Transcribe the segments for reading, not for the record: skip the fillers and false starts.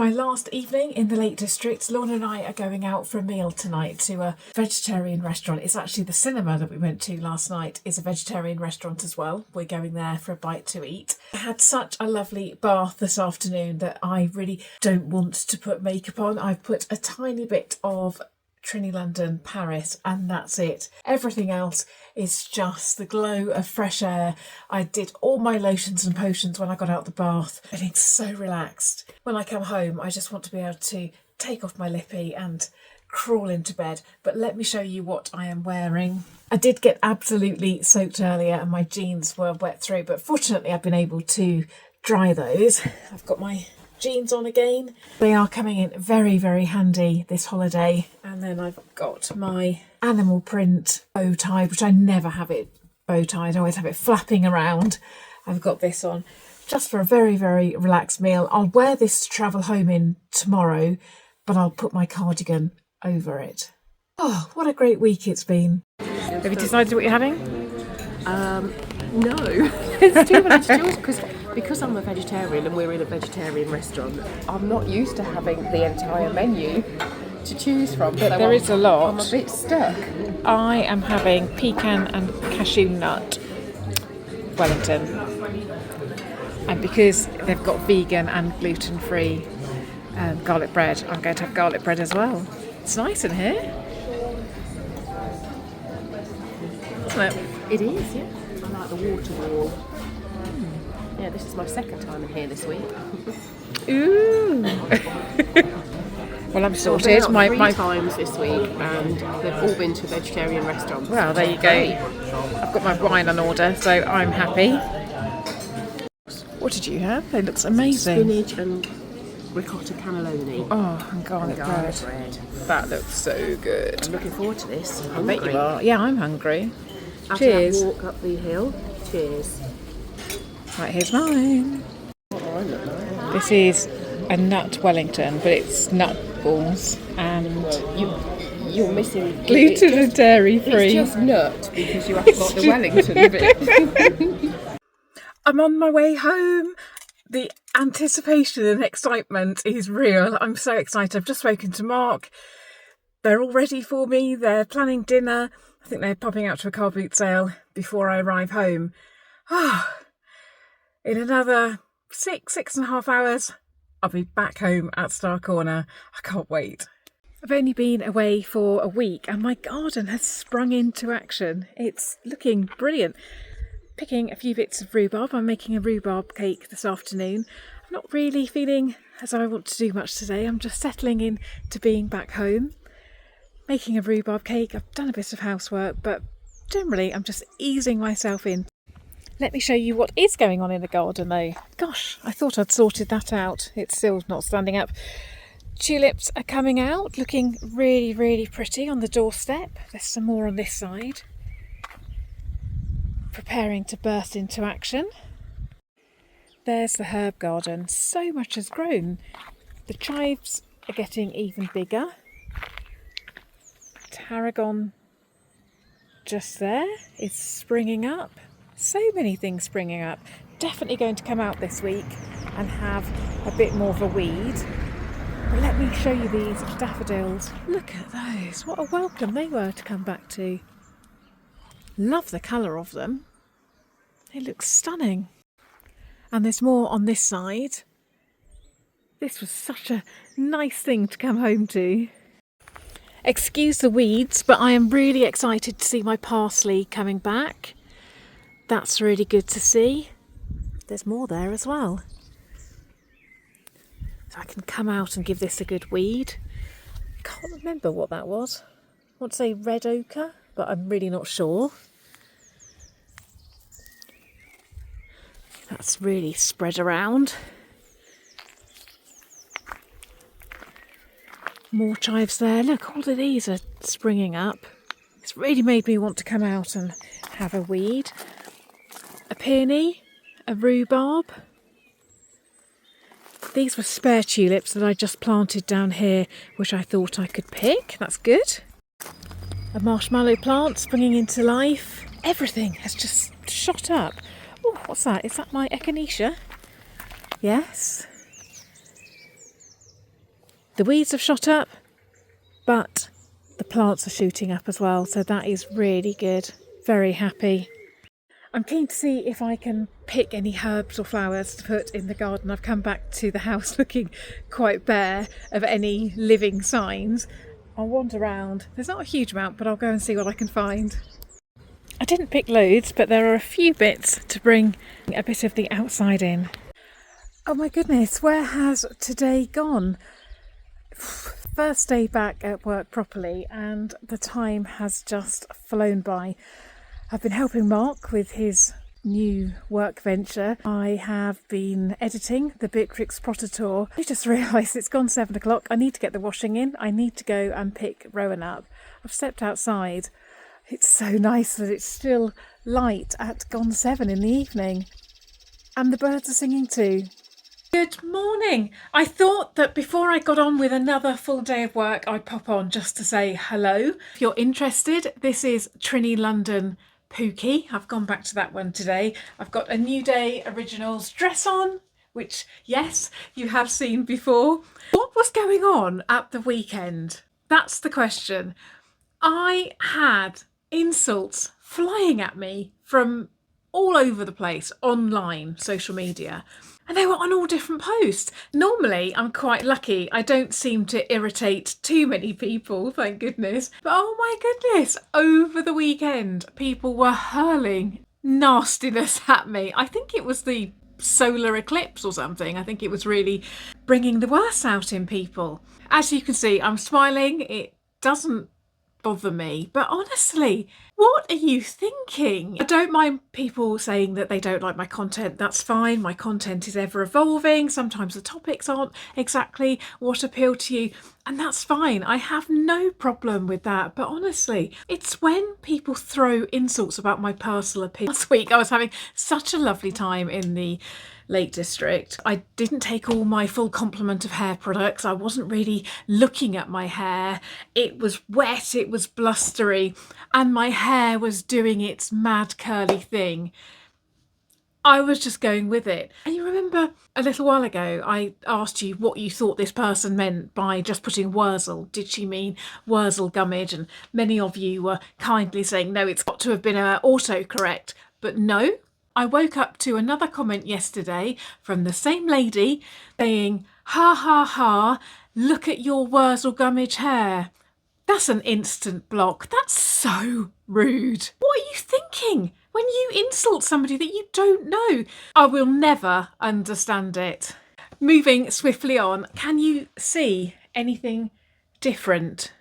my last evening in the Lake District. Lorna and I are going out for a meal tonight to a vegetarian restaurant. It's actually the cinema that we went to last night is a vegetarian restaurant as well. We're going there for a bite to eat. I had such a lovely bath this afternoon that I really don't want to put makeup on. I've put a tiny bit of Trini London Paris and that's it. Everything else is just the glow of fresh air. I did all my lotions and potions when I got out the bath. Feeling so relaxed. When I come home I just want to be able to take off my lippy and crawl into bed. But let me show you what I am wearing. I did get absolutely soaked earlier and my jeans were wet through, but fortunately I've been able to dry those. I've got my jeans on again. They are coming in very, very handy this holiday. And then I've got my animal print bow tie, which I never have it bow tied. I always have it flapping around. I've got this on just for a very, very relaxed meal. I'll wear this to travel home in tomorrow, but I'll put my cardigan over it. Oh, what a great week it's been. Have you decided what you're having? No, it's too many to choose because I'm a vegetarian and we're in a vegetarian restaurant. I'm not used to having the entire menu to choose from. But so there is a lot. I'm a bit stuck. I am having pecan and cashew nut Wellington, and because they've got vegan and gluten-free garlic bread, I'm going to have garlic bread as well. It's nice in here, isn't it? It is, yeah. I like the water wall. Yeah, this is my second time in here this week. Ooh. Well, I'm sorted. So I've been out three times this week, and they've all been to vegetarian restaurants. Well, there you go. I've got my wine on order, so I'm happy. What did you have? It looks amazing. Spinach and ricotta cannelloni. Oh, and garlic bread. That looks so good. I'm looking forward to this. I bet you are. Yeah, I'm hungry. After Cheers. that walk up the hill. Cheers. Right, here's mine. This is a nut Wellington, but it's nut balls and You're missing gluten and dairy free. It's just nut because you haven't got the Wellington bit. I'm on my way home. The anticipation and excitement is real. I'm so excited. I've just spoken to Mark. They're all ready for me. They're planning dinner. I think they're popping out to a car boot sale before I arrive home. In another 6.5 hours, I'll be back home at Star Corner. I can't wait. I've only been away for a week and my garden has sprung into action. It's looking brilliant. Picking a few bits of rhubarb. I'm making a rhubarb cake this afternoon. I'm not really feeling as I want to do much today. I'm just settling in to being back home. Making a rhubarb cake. I've done a bit of housework, but generally I'm just easing myself in. Let me show you what is going on in the garden though. Gosh, I thought I'd sorted that out. It's still not standing up. Tulips are coming out, looking really, really pretty on the doorstep. There's some more on this side. Preparing to burst into action. There's the herb garden. So much has grown. The chives are getting even bigger. Tarragon just there is springing up. So many things springing up. Definitely going to come out this week and have a bit more of a weed. But let me show you these daffodils. Look at those. What a welcome they were to come back to. Love the colour of them. They look stunning. And there's more on this side. This was such a nice thing to come home to. Excuse the weeds, but I am really excited to see my parsley coming back. That's really good to see. There's more there as well. So I can come out and give this a good weed. Can't remember what that was. I want to say red ochre, but I'm really not sure. That's really spread around. More chives there. Look, all of these are springing up. It's really made me want to come out and have a weed. A peony, a rhubarb. These were spare tulips that I just planted down here, which I thought I could pick. That's good. A marshmallow plant springing into life. Everything has just shot up. Oh, what's that? Is that my echinacea? Yes. The weeds have shot up, but the plants are shooting up as well, so that is really good. Very happy. I'm keen to see if I can pick any herbs or flowers to put in the garden. I've come back to the house looking quite bare of any living signs. I'll wander around. There's not a huge amount, but I'll go and see what I can find. I didn't pick loads, but there are a few bits to bring a bit of the outside in. Oh my goodness, where has today gone? First day back at work properly, and the time has just flown by. I've been helping Mark with his new work venture. I have been editing the Beatrix Potter tour. I just realised it's gone 7 o'clock. I need to get the washing in. I need to go and pick Rowan up. I've stepped outside. It's so nice that it's still light at gone 7 in the evening. And the birds are singing too. Good morning. I thought that before I got on with another full day of work, I'd pop on just to say hello. If you're interested, this is Trinny London Pookie. I've gone back to that one today. I've got a New Day Originals dress on, which, yes, you have seen before. What was going on at the weekend? That's the question. I had insults flying at me from all over the place, online, social media. And they were on all different posts. Normally, I'm quite lucky. I don't seem to irritate too many people, thank goodness. But oh my goodness, over the weekend, people were hurling nastiness at me. I think it was the solar eclipse or something. I think it was really bringing the worst out in people. As you can see, I'm smiling. It doesn't bother me, but honestly, what are you thinking? I don't mind people saying that they don't like my content. That's fine. My content is ever evolving. Sometimes the topics aren't exactly what appeal to you, and that's fine. I have no problem with that. But honestly, it's when people throw insults about my personal opinion. Last week I was having such a lovely time in the Lake District. I didn't take all my full complement of hair products. I wasn't really looking at my hair. It was wet, it was blustery, and my hair was doing its mad curly thing. I was just going with it. And you remember a little while ago I asked you what you thought this person meant by just putting Wurzel. Did she mean Wurzel gummidge? And many of you were kindly saying, no, it's got to have been autocorrect. But no, I woke up to another comment yesterday from the same lady saying, ha ha ha, look at your Wurzel gummidge hair. That's an instant block. That's so rude. What are you thinking when you insult somebody that you don't know? I will never understand it. Moving swiftly on, can you see anything different?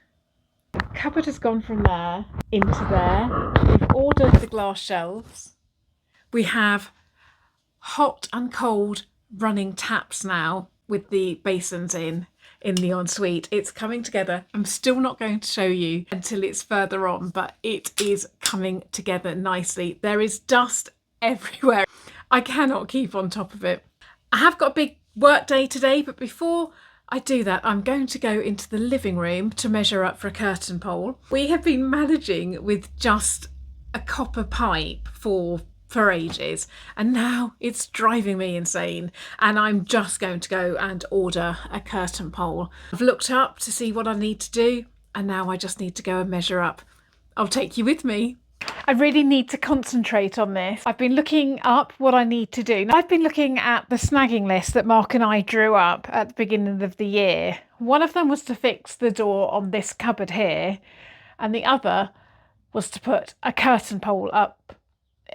The cupboard has gone from there into there. We've ordered the glass shelves. We have hot and cold running taps now with the basins in the ensuite. It's coming together. I'm still not going to show you until it's further on, but it is coming together nicely. There is dust everywhere. I cannot keep on top of it. I have got a big work day today, but before I do that, I'm going to go into the living room to measure up for a curtain pole. We have been managing with just a copper pipe for ages, and now it's driving me insane, and I'm just going to go and order a curtain pole. I've looked up to see what I need to do, and now I just need to go and measure up. I'll take you with me. I really need to concentrate on this. I've been looking up what I need to do. I've been looking at the snagging list that Mark and I drew up at the beginning of the year. One of them was to fix the door on this cupboard here, and the other was to put a curtain pole up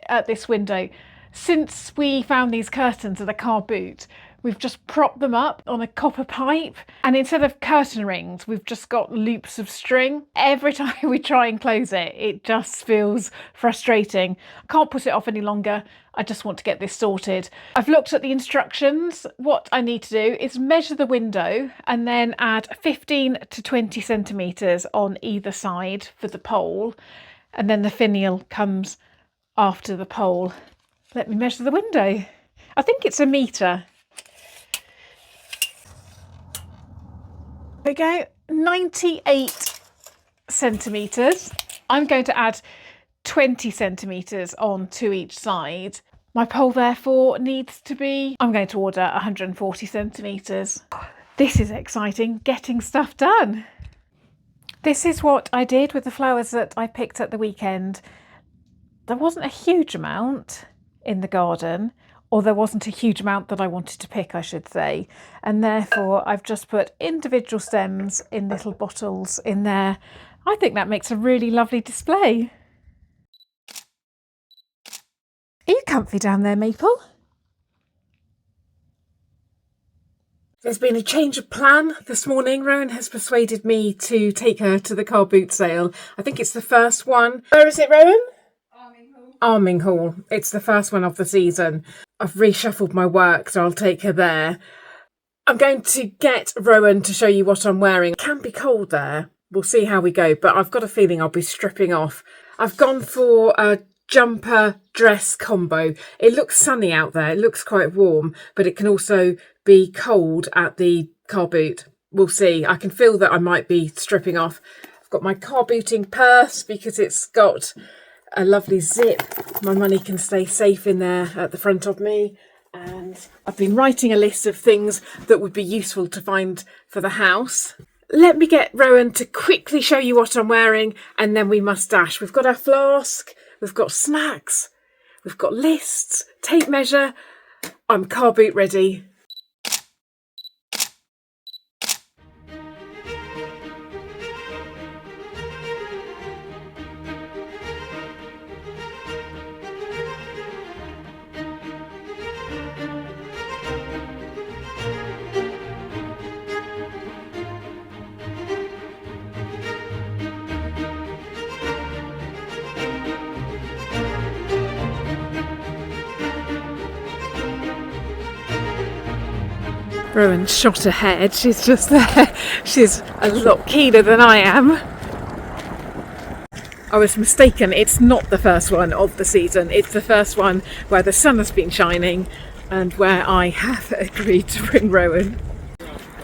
at this window. Since we found these curtains at the car boot, we've just propped them up on a copper pipe, and instead of curtain rings, we've just got loops of string. Every time we try and close it, it just feels frustrating. I can't put it off any longer. I just want to get this sorted. I've looked at the instructions. What I need to do is measure the window and then add 15 to 20 centimetres on either side for the pole, and then the finial comes after the pole. Let me measure the window. I think it's a metre. There we go, 98 centimetres. I'm going to add 20 centimetres on to each side. My pole therefore needs to be, I'm going to order 140 centimetres. This is exciting, getting stuff done. This is what I did with the flowers that I picked at the weekend. There wasn't a huge amount in the garden, or there wasn't a huge amount that I wanted to pick, I should say. And therefore I've just put individual stems in little bottles in there. I think that makes a really lovely display. Are you comfy down there, Maple? There's been a change of plan this morning. Rowan has persuaded me to take her to the car boot sale. I think it's the first one. Where is it, Rowan? Arming Hall. It's the first one of the season. I've reshuffled my work, so I'll take her there. I'm going to get Rowan to show you what I'm wearing. It can be cold there. We'll see how we go, but I've got a feeling I'll be stripping off. I've gone for a jumper dress combo. It looks sunny out there. It looks quite warm, but it can also be cold at the car boot. We'll see. I can feel that I might be stripping off. I've got my car booting purse because it's got a lovely zip. My money can stay safe in there at the front of me. And I've been writing a list of things that would be useful to find for the house. Let me get Rowan to quickly show you what I'm wearing, and then we must dash. We've got our flask, we've got snacks, we've got lists, tape measure. I'm car boot ready. Rowan's shot ahead. She's just there. She's a lot keener than I am. I was mistaken. It's not the first one of the season. It's the first one where the sun has been shining and where I have agreed to bring Rowan.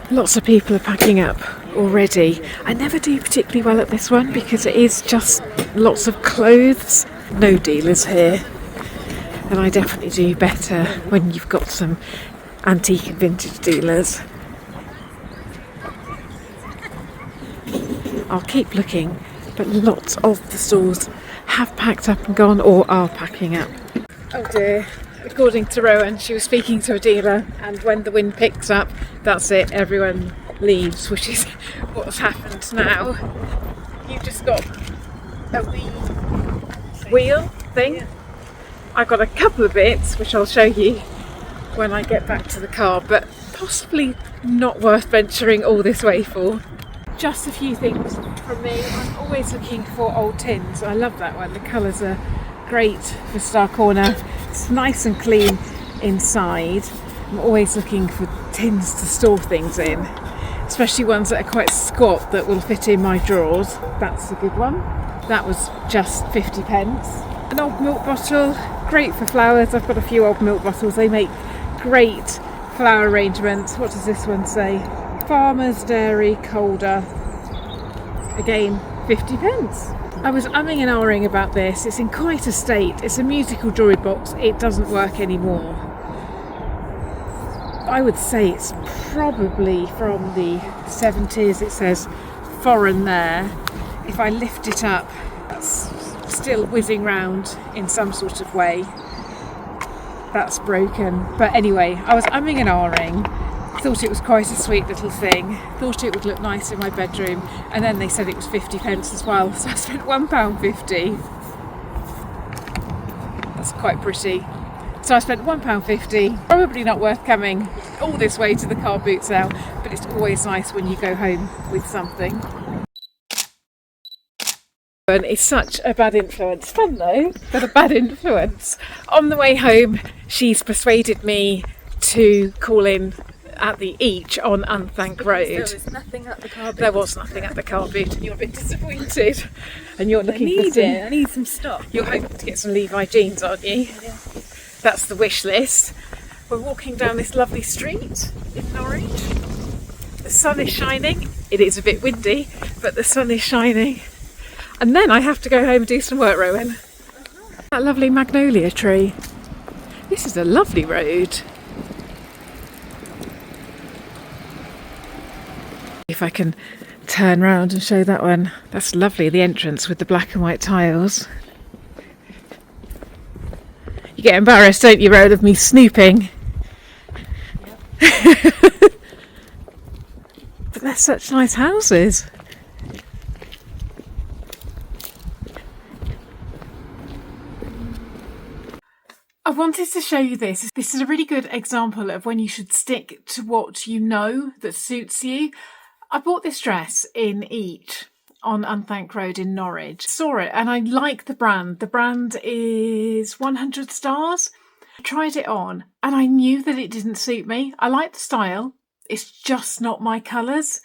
Lots of people are packing up already. I never do particularly well at this one because it is just lots of clothes. No dealers here. And I definitely do better when you've got some antique and vintage dealers. I'll keep looking, but lots of the stores have packed up and gone or are packing up. Oh dear. According to Rowan, she was speaking to a dealer, and when the wind picks up, that's it, everyone leaves, which is what's happened now. You've just got a wheel thing. I've got a couple of bits which I'll show you when I get back to the car, but possibly not worth venturing all this way for. Just a few things from me. I'm always looking for old tins. I love that one. The colours are great for Star Corner. It's nice and clean inside. I'm always looking for tins to store things in, especially ones that are quite squat that will fit in my drawers. That's a good one. That was just 50 pence. An old milk bottle, great for flowers. I've got a few old milk bottles. They make great flower arrangements. What does this one say? Farmer's Dairy Colder. Again, 50 pence. I was umming and ahhing about this. It's in quite a state. It's a musical jewellery box. It doesn't work anymore. I would say it's probably from the 70s. It says foreign there. If I lift it up, it's still whizzing round in some sort of way. That's broken. But anyway, I was umming and ahhing. Thought it was quite a sweet little thing. Thought it would look nice in my bedroom. And then they said it was 50 pence as well. So I spent £1.50. That's quite pretty. So I spent £1.50. Probably not worth coming all this way to the car boot sale. But it's always nice when you go home with something. It's such a bad influence. Fun though, but a bad influence. On the way home, she's persuaded me to call in at the Each on Unthank Road. There was nothing at the car boot. There was nothing at the car boot, and you're a bit disappointed. And you're looking for some. I need some stock. You're hoping to get some Levi jeans, aren't you? Yeah. That's the wish list. We're walking down this lovely street in Norwich. The sun is shining. It is a bit windy, but the sun is shining. And then I have to go home and do some work, Rowan. That lovely magnolia tree. This is a lovely road. If I can turn round and show that one. That's lovely, the entrance with the black and white tiles. You get embarrassed, don't you, Road, of me snooping? Yep. But they're such nice houses. I wanted to show you this. This is a really good example of when you should stick to what you know that suits you. I bought this dress in Each on Unthank Road in Norwich. Saw it and I like the brand. The brand is 100 stars. I tried it on and I knew that it didn't suit me. I like the style. It's just not my colours.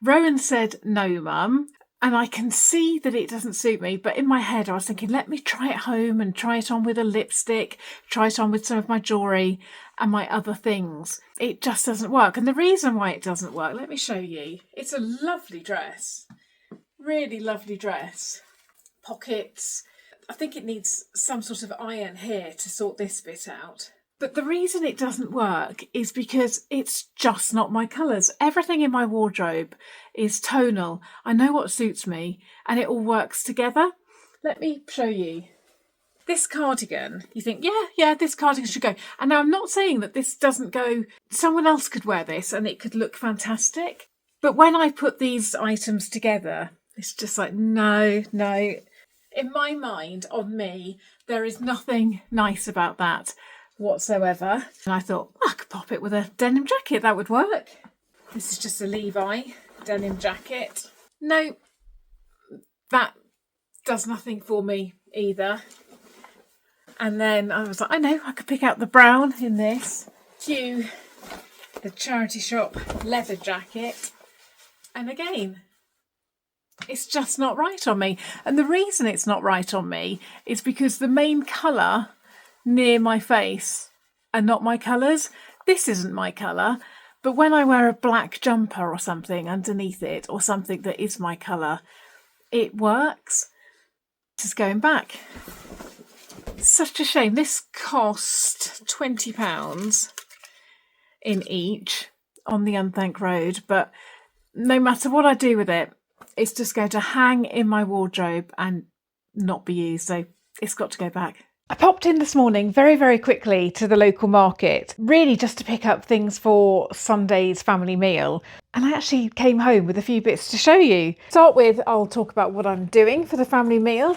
Rowan said, no, mum. And I can see that it doesn't suit me, but in my head I was thinking, let me try it home and try it on with a lipstick, try it on with some of my jewellery and my other things. It just doesn't work. And the reason why it doesn't work, let me show you. It's a lovely dress, really lovely dress. Pockets. I think it needs some sort of iron here to sort this bit out. But the reason it doesn't work is because it's just not my colours. Everything in my wardrobe is tonal. I know what suits me and it all works together. Let me show you. This cardigan, you think, yeah, this cardigan should go. And now I'm not saying that this doesn't go. Someone else could wear this and it could look fantastic. But when I put these items together, it's just like, no. In my mind, on me, there is nothing nice about that whatsoever. And I thought, I could pop it with a denim jacket, that would work. This is just a Levi denim jacket. No, that does nothing for me either. And then I was like, I know, I could pick out the brown in this. Cue the charity shop leather jacket. And again, it's just not right on me. And the reason it's not right on me is because the main colour near my face are not my colours. This isn't my colour, but when I wear a black jumper or something underneath it, or something that is my colour, it works. This is going back. It's such a shame. This cost £20 in Each on the Unthank Road, but no matter what I do with it, it's just going to hang in my wardrobe and not be used, so it's got to go back. I popped in this morning very, very quickly to the local market, really just to pick up things for Sunday's family meal. And I actually came home with a few bits to show you. To start with, I'll talk about what I'm doing for the family meal.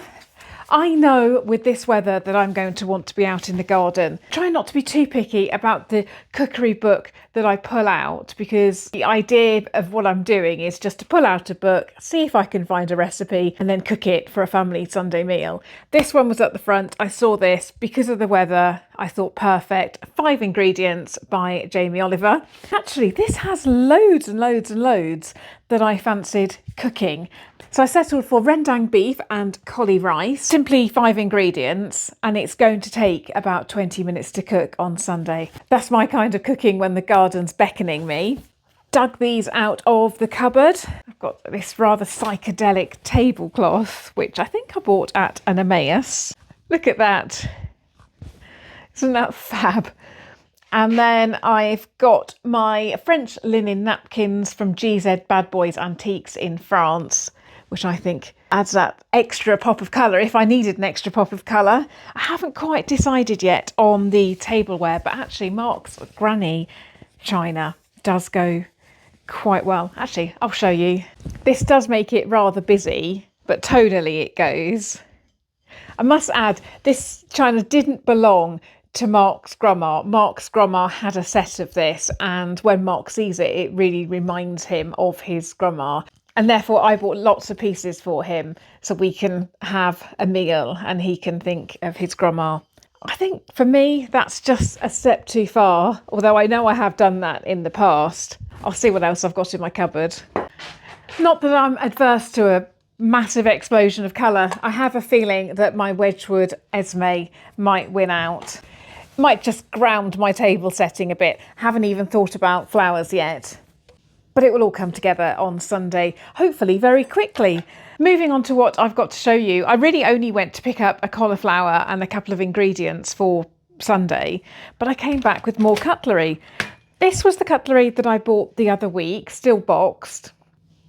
I know with this weather that I'm going to want to be out in the garden. Try not to be too picky about the cookery book that I pull out, because the idea of what I'm doing is just to pull out a book, see if I can find a recipe and then cook it for a family Sunday meal. This one was at the front. I saw this because of the weather. I thought perfect. 5 ingredients by Jamie Oliver. Actually, this has loads and loads and loads that I fancied cooking. So I settled for rendang beef and collie rice. Simply 5 ingredients, and it's going to take about 20 minutes to cook on Sunday. That's my kind of cooking when the garden's beckoning me. Dug these out of the cupboard. I've got this rather psychedelic tablecloth, which I think I bought at an Emmaus. Look at that. Isn't that fab? And then I've got my French linen napkins from GZ Bad Boys Antiques in France, which I think adds that extra pop of colour if I needed an extra pop of colour. I haven't quite decided yet on the tableware, but actually Mark's granny china does go quite well. Actually, I'll show you. This does make it rather busy, but tonally it goes. I must add, this china didn't belong to Mark's grandma. Mark's grandma had a set of this, and when Mark sees it, it really reminds him of his grandma. And therefore I bought lots of pieces for him so we can have a meal and he can think of his grandma. I think for me, that's just a step too far, although I know I have done that in the past. I'll see what else I've got in my cupboard. Not that I'm adverse to a massive explosion of colour. I have a feeling that my Wedgwood Esme might win out. Might just ground my table setting a bit. Haven't even thought about flowers yet. But it will all come together on Sunday, hopefully very quickly. Moving on to what I've got to show you. I really only went to pick up a cauliflower and a couple of ingredients for Sunday, but I came back with more cutlery. This was the cutlery that I bought the other week, still boxed.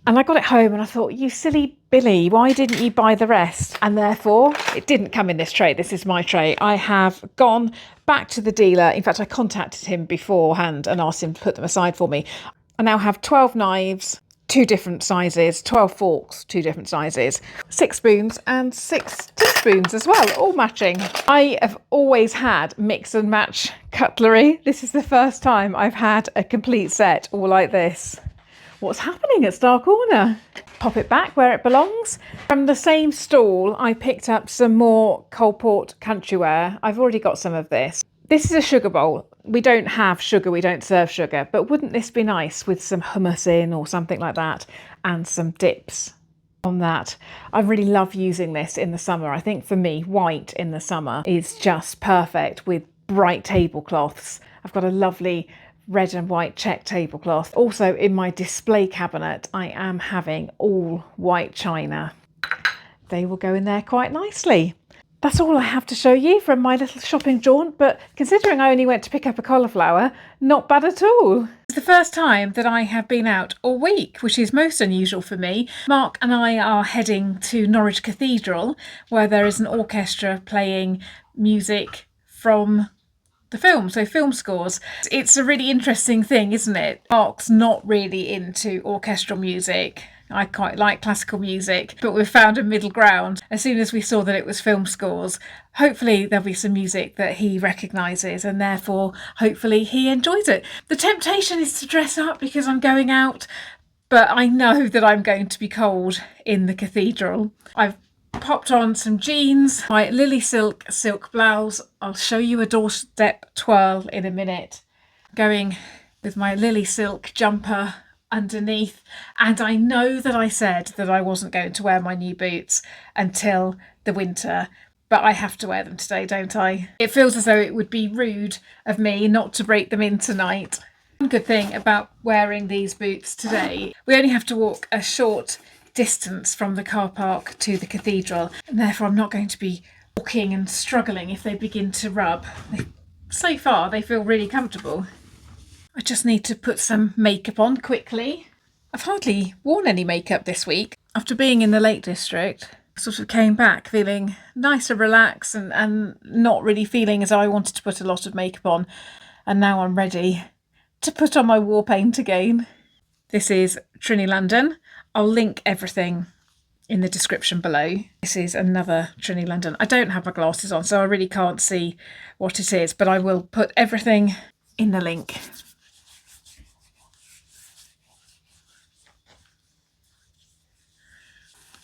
And I got it home and I thought, you silly Billy, why didn't you buy the rest? And therefore, it didn't come in this tray. This is my tray. I have gone back to the dealer. In fact, I contacted him beforehand and asked him to put them aside for me. I now have 12 knives, 2 different sizes, 12 forks, 2 different sizes, 6 spoons and 6 teaspoons as well, all matching. I have always had mix and match cutlery. This is the first time I've had a complete set all like this. What's happening at Star Corner? Pop it back where it belongs. From the same stall, I picked up some more Coalport countryware. I've already got some of this. This is a sugar bowl. We don't have sugar, we don't serve sugar, but wouldn't this be nice with some hummus in or something like that and some dips on that? I really love using this in the summer. I think for me, white in the summer is just perfect with bright tablecloths. I've got a lovely red and white check tablecloth. Also in my display cabinet, I am having all white china. They will go in there quite nicely. That's all I have to show you from my little shopping jaunt, but considering I only went to pick up a cauliflower, not bad at all. It's the first time that I have been out all week, which is most unusual for me. Mark and I are heading to Norwich Cathedral, where there is an orchestra playing music from the film, so film scores. It's a really interesting thing, isn't it? Mark's not really into orchestral music. I quite like classical music, but we've found a middle ground. As soon as we saw that it was film scores, hopefully there'll be some music that he recognises and therefore hopefully he enjoys it. The temptation is to dress up because I'm going out, but I know that I'm going to be cold in the cathedral. I've popped on some jeans, my Lily silk blouse. I'll show you a doorstep twirl in a minute. Going with my Lily silk jumper underneath, and I know that I said that I wasn't going to wear my new boots until the winter, but I have to wear them today, don't I? It feels as though it would be rude of me not to break them in tonight. One good thing about wearing these boots today, we only have to walk a short distance from the car park to the cathedral, and therefore I'm not going to be walking and struggling if they begin to rub. So far they feel really comfortable. I just need to put some makeup on quickly. I've hardly worn any makeup this week. After being in the Lake District, I sort of came back feeling nice and relaxed and not really feeling as though I wanted to put a lot of makeup on. And now I'm ready to put on my war paint again. This is Trinny London. I'll link everything in the description below. This is another Trinny London. I don't have my glasses on, so I really can't see what it is, but I will put everything in the link.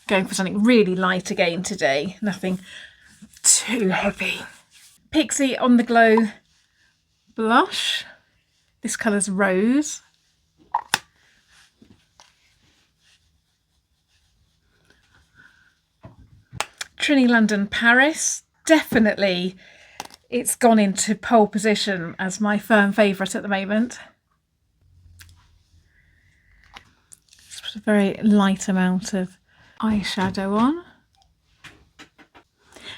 Going for something really light again today, nothing too heavy. Pixie On The Glow blush. This colour's rose. Trinny London Paris. Definitely it's gone into pole position as my firm favourite at the moment. Just put a very light amount of eyeshadow on.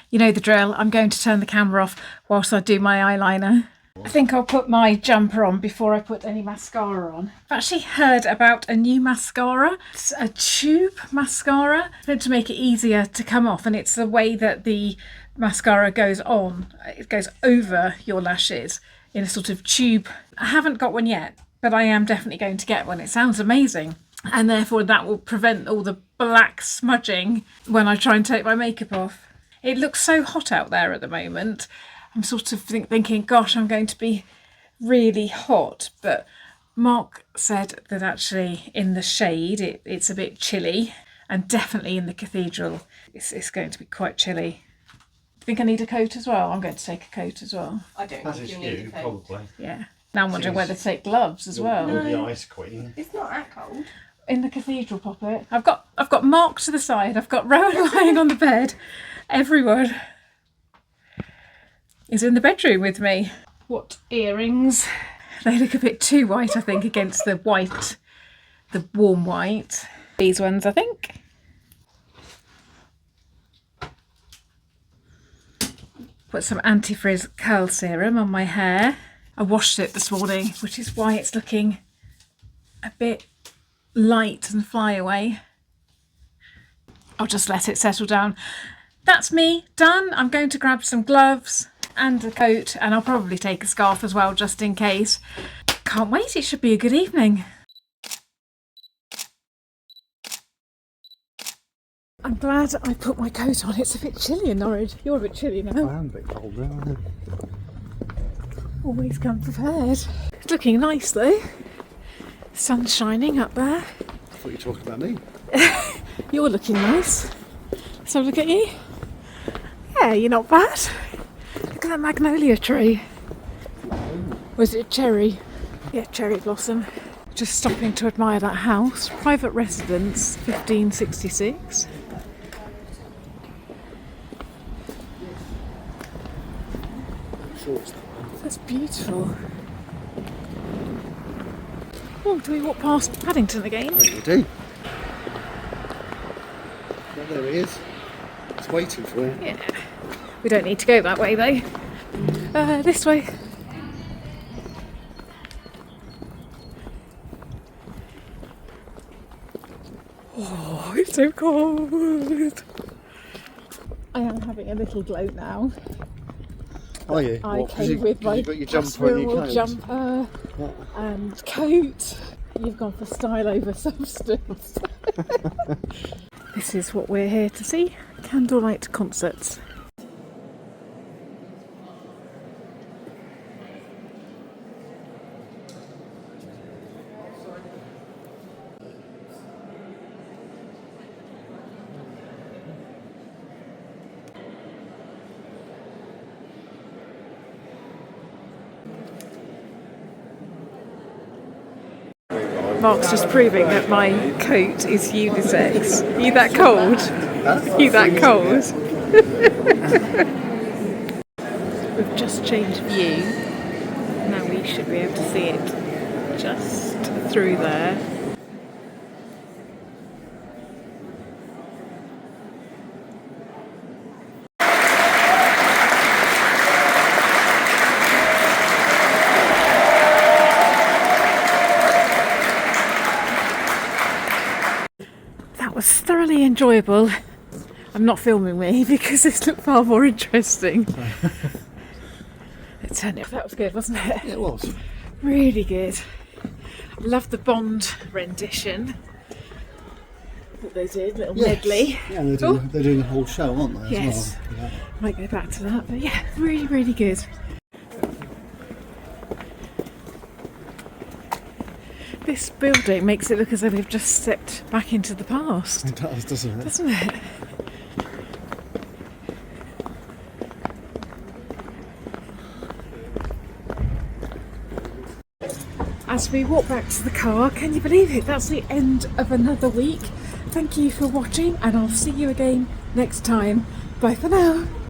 You know the drill, I'm going to turn the camera off whilst I do my eyeliner. I think I'll put my jumper on before I put any mascara on. I've actually heard about a new mascara. It's a tube mascara. It's meant to make it easier to come off, and it's the way that the mascara goes on. It goes over your lashes in a sort of tube. I haven't got one yet, but I am definitely going to get one. It sounds amazing. And therefore that will prevent all the black smudging when I try and take my makeup off. It looks so hot out there at the moment. I'm sort of thinking, gosh, I'm going to be really hot. But Mark said that actually in the shade it's a bit chilly, and definitely in the cathedral it's going to be quite chilly. Do you think I need a coat as well? I'm going to take a coat as well. I don't think you need a coat. Probably. Yeah. Now I'm wondering whether to take gloves as well. You're the ice queen. It's not that cold. In the cathedral, Poppet. I've got Mark to the side. I've got Rowan lying on the bed. Everyone is in the bedroom with me. What earrings? They look a bit too white, I think, against the white, the warm white. These ones, I think. Put some anti-frizz curl serum on my hair. I washed it this morning, which is why it's looking a bit light and fly away. I'll just let it settle down. That's me, done. I'm going to grab some gloves and a coat, and I'll probably take a scarf as well, just in case. Can't wait, it should be a good evening. I'm glad I put my coat on. It's a bit chilly in Norwich. You're a bit chilly now. I am a bit cold now, aren't I? Always come prepared. It's looking nice though. Sun's shining up there. I thought you were talking about me. You're looking nice. So look at you. Yeah, you're not bad. Look at that magnolia tree. Was it a cherry? Yeah, cherry blossom. Just stopping to admire that house. Private residence, 1566. Sure it's that one. That's beautiful. Oh, do we walk past Paddington again? I think we do. Oh, there he is. It's waiting for you. Yeah. We don't need to go that way though. This way. Oh, it's so cold. I am having a little gloat now. Are you? I What, 'cause came with my you got your jumper and your coat? jumper and coat. You've gone for style over substance. This is what we're here to see. Candlelight concerts. Mark's just proving that my coat is unisex. Are you that cold? Huh? You that cold? We've just changed view. Now we should be able to see it just through there. That was thoroughly enjoyable. I'm not filming me because this looked far more interesting. It turned out that was good, wasn't it? Yeah, it was. Really good. I love the Bond rendition that they did, little medley. Yeah, and they're doing a whole show, aren't they? As Yes. well? Yeah. Might go back to that, but yeah, really, really good. This building makes it look as though they've just stepped back into the past, It does, doesn't it? doesn't it? As we walk back to the car, can you believe it? That's the end of another week. Thank you for watching, and I'll see you again next time. Bye for now.